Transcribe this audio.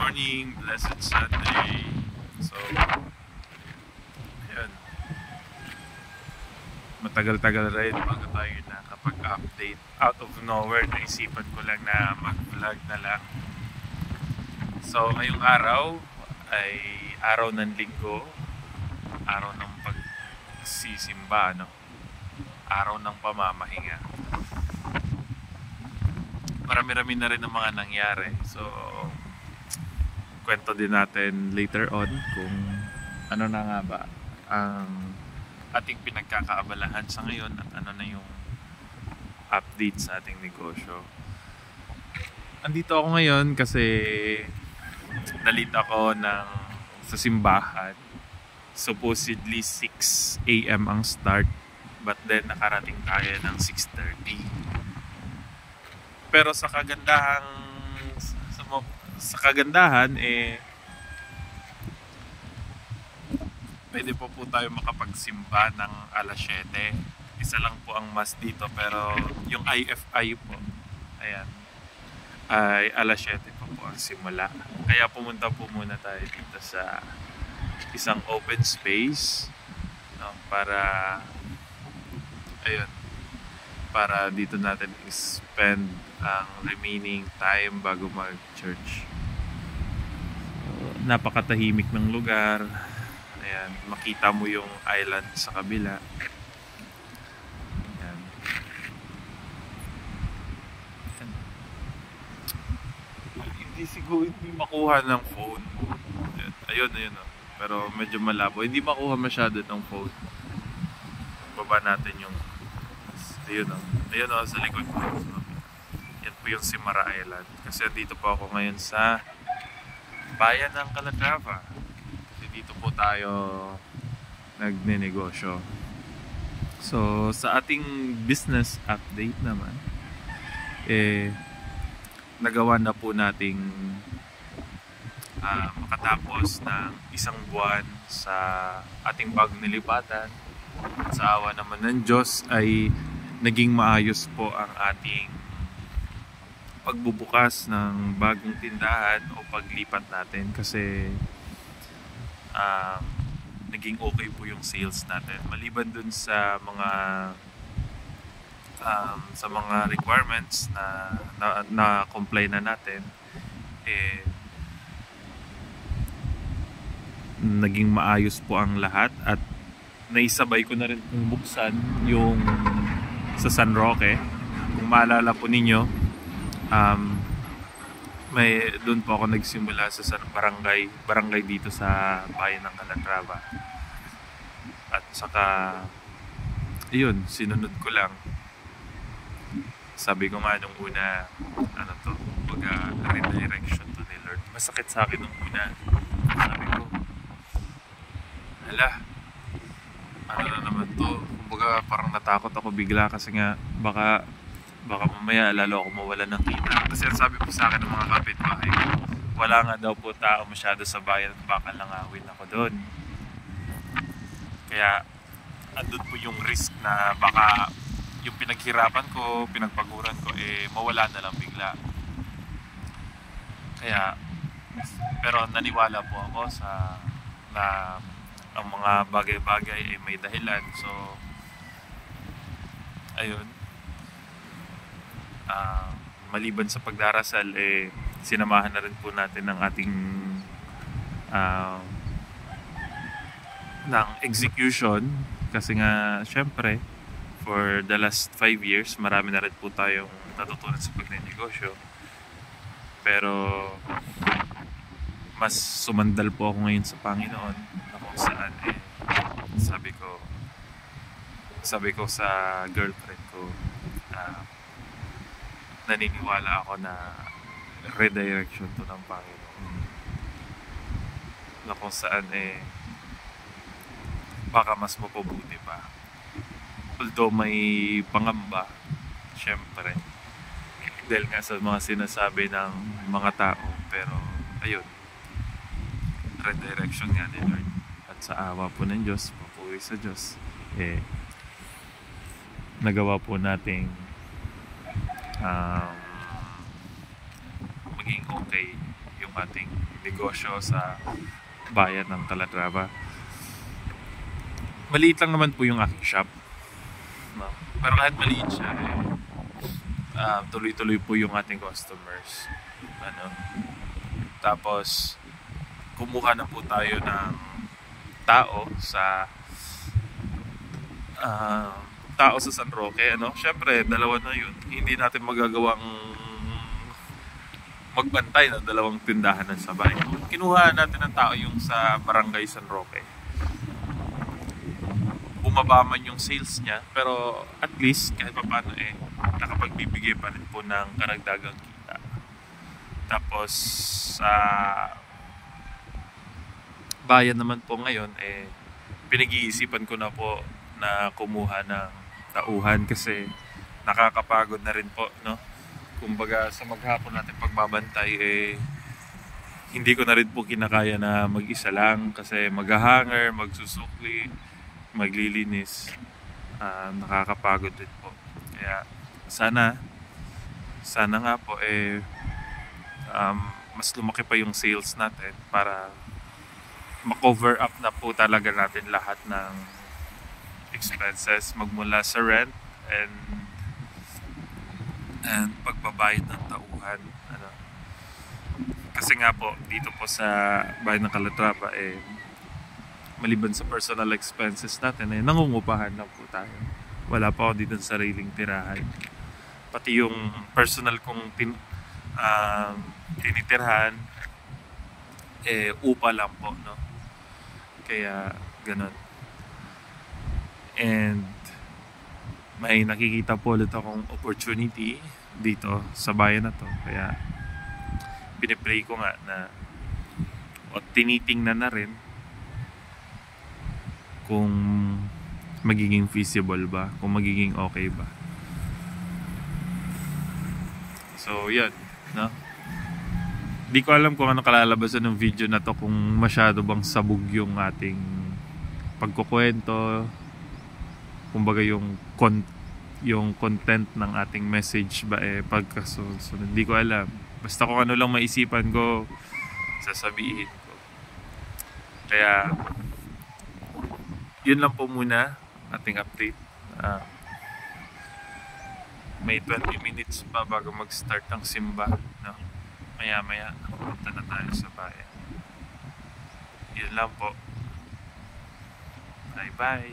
morning, blessed Sunday. So, ayan. Matagal-tagal rin bago tayo nakapag-update. Out of nowhere, naisipan ko lang na mag-vlog na lang. So, ngayong araw ay araw ng linggo. Araw ng pagsisimba, no? Araw ng pamamahinga. Marami-rami na rin ang mga nangyari. So, kwento din natin later on kung ano na nga ba ang ating pinagkakaabalahan sa ngayon at ano na yung update sa ating negosyo. Andito ako ngayon kasi nalita ako sa simbahan. Supposedly 6 AM ang start, but then nakarating tayo ng 6:30. Pero sa kagandahan pwede po tayo makapagsimba ng alas 7. Isa lang po ang mass dito, pero yung IFI po, ayan, ay alas 7 po ang simula. Kaya pumunta po muna tayo dito sa isang open space, no, para dito natin spend ang remaining time bago mag-church. So, napakatahimik ng lugar. Ayan, makita mo yung island sa kabila. Ayan. Hindi makuha ng phone. Ayun. Pero medyo malabo. Hindi makuha masyado ng phone. Baba natin yung ayun sa likod ko. So, yan po yung Simara Island. Kasi dito po ako ngayon sa bayan ng Calatrava. Dito po tayo nagnenegosyo. So, sa ating business update naman, nagawa na po nating makatapos ng isang buwan sa ating bagong nilipatan. Sa awa naman ng Diyos ay naging maayos po ang ating pagbubukas ng bagong tindahan o paglipat natin kasi naging okay po yung sales natin maliban dun sa mga requirements na comply na natin. Naging maayos po ang lahat at naisabay ko na rin kung buksan yung sa San Roque. Kung maalala po ninyo, doon po ako nagsimula sa barangay dito sa bayan ng Calatrava. At saka yun, sinunod ko lang. Sabi ko nga nung una, redirection to the Lord. Masakit sa akin nung una. Sabi ko, ano na naman to? Kumbaga parang natakot ako bigla kasi nga baka mamaya lalo ako mawala ng kita. Kasi ang sabi po sa akin ng mga kapitbahay ko, wala nga daw po tao masyado sa bayan at baka langawin ako doon. Kaya andun po yung risk na baka yung pinaghirapan ko, pinagpaguran ko, mawala na lang bigla. Pero naniwala po ako na ang mga bagay-bagay ay may dahilan. So, ayun. Maliban sa pagdarasal, sinamahan na rin po natin ng ating ng execution. Kasi nga, syempre, for the last 5 years, marami na rin po tayong natutunan sa pagnenegosyo. Pero, mas sumandal po ako ngayon sa Panginoon na kung saan sabi ko sa girlfriend ko, naniniwala ako na redirection to ng Panginoon, na kung saan baka mas mapabuti pa. Although may pangamba, syempre, dahil nga sa mga sinasabi ng mga tao, pero ayun, redirection nga ni Lord. At sa awa po ng Diyos, papuri sa Diyos, nagawa po nating maging okay yung ating negosyo sa bayan ng Calatrava. Maliit lang naman po yung aking shop, no? Pero kahit maliit siya, tuloy-tuloy po yung ating customers. Tapos kumuha na po tayo ng tao sa San Roque, Syempre, dalawa na yun. Hindi natin magagawang magbantay ng dalawang tindahan ng sabay. Kinuha natin ng tao yung sa Barangay San Roque. Bumaba man yung sales niya, pero at least kahit paano nakapagbibigay pa rin po ng karagdagang kita. Tapos sa bayan naman po ngayon, pinag-iisipan ko na po na kumuha ng tauhan kasi nakakapagod na rin po, no? Kumbaga sa maghapon natin pagbabantay, hindi ko na rin po kinakaya na mag-isa lang kasi maghahanger, magsusukli, maglilinis. Nakakapagod din po. Kaya sana nga po mas lumaki pa yung sales natin para ma-cover up na po talaga natin lahat ng expenses, magmula sa rent and pagbabayad ng tauhan. Kasi nga po dito po sa bayan ng Calatrava, maliban sa personal expenses natin, nangungupahan na po tayo. Wala pa ako dito sa sariling tirahan. Pati yung personal kong tinitirhan, upa lang po, no? Kaya ganun. And may nakikita po ulit akong opportunity dito sa bayan na to. Kaya pinipray ko nga na tinitingnan na rin kung magiging feasible ba, kung magiging okay ba. So yan, no? Di ko alam kung ano kalalabasan ng video na to, kung masyado bang sabog yung ating pagkukwento, kumbaga yung content ng ating message ba pagkasunod. Hindi ko alam. Basta kung ano lang maisipan ko, sasabihin ko. Kaya yun lang po muna ating update. May 20 minutes pa bago mag-start ang simba, no? Maya punta na tayo sa bayan. Yun lang po. Bye bye.